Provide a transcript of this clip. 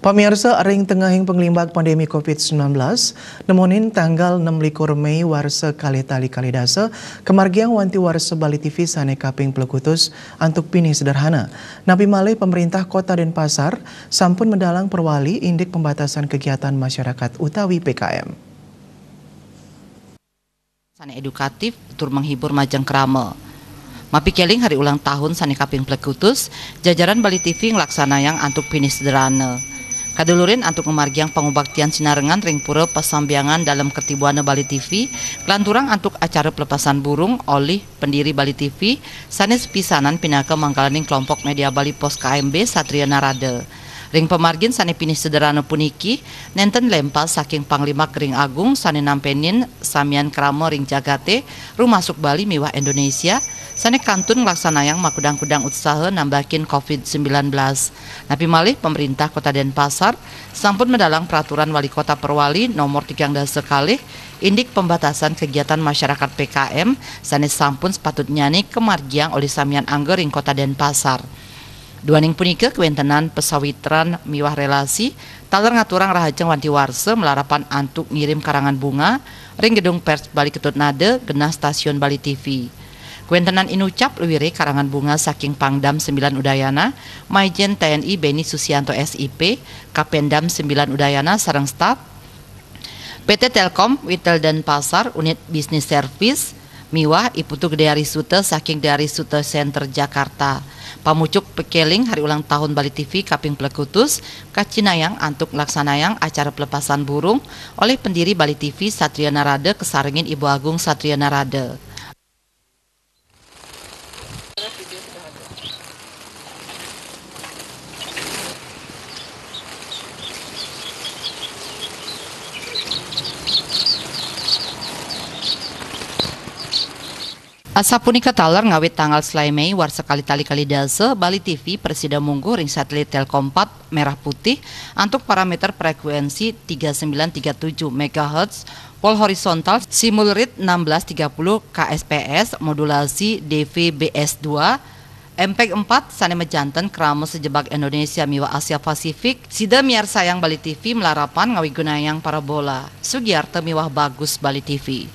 Pamirsa aring tengahing penglimbak pandemi COVID-19, nemonin tanggal 6 Mei warsa kali-tali kalidasa, kemargiang wanti warsa Bali TV sane kaping pelekutus antuk pini sederhana. Napi malih pemerintah Kota Denpasar sampun mendalang perwali indik pembatasan kegiatan masyarakat utawi PKM. Sane edukatif, tur menghibur majang krama. Mapi keling hari ulang tahun sane kaping pelekutus, jajaran Bali TV ngelaksanayang antuk pini sederhana. Kadulurin antuk memargiang pengubaktian sinarengan ring pura pasambiangan dalam ketibuana Bali TV, kelanturang antuk acara pelepasan burung oleh pendiri Bali TV, sanes pisanan pinaka mangkalaning kelompok media Bali Pos KMB Satria Narada. Ring pemargin sane pinis sederhana puniki, nenten lempal saking Panglima Kering Agung sane nampenin samian krama ring jagate, rumah masuk Bali miwah Indonesia, sane kantun ngelaksanayang makudang-kudang usaha nambahin COVID-19. Napi malih pemerintah Kota Denpasar sampun mendalang peraturan wali kota perwali nomor 13 kalih indik pembatasan kegiatan masyarakat PKM sane sampun sepatutnya nih kemargiang oleh samian angger ring Kota Denpasar. Duaning punika kewentenan pesawitran miwah relasi taler ngaturang rahajeng wanti warse melarapan antuk ngirim karangan bunga ring gedung pers Bali Ketut Nade genah stasiun Bali TV. Kuentenan inucap luwire karangan bunga saking Pangdam 9 Udayana, Maijen TNI Beni Susianto SIP, Kapendam 9 Udayana sareng staf, PT Telkom Witel Denpasar Unit Bisnis Service, miwah Iputu Gede Arisute saking Dari Sute Center Jakarta. Pamucuk pekeling hari ulang tahun Bali TV kaping pelekutus, kacinayang antuk laksanayang acara pelepasan burung oleh pendiri Bali TV Satria Narada kesarengin Ibu Agung Satria Narada. Asapunika taler ngawit tanggal selai Mei war sekali tali kalidase Bali TV presida munggu ring satelit Telkom 4 merah putih antuk parameter frekuensi 3937 MHz pol horizontal simul rate 1630 kspps modulasi DVB-S2 MPEG 4 sane mejanten krama sejebak Indonesia miwa Asia Pasifik sida miar sayang Bali TV melarapan ngawi gunayang parabola Sugiarto miwah bagus Bali TV.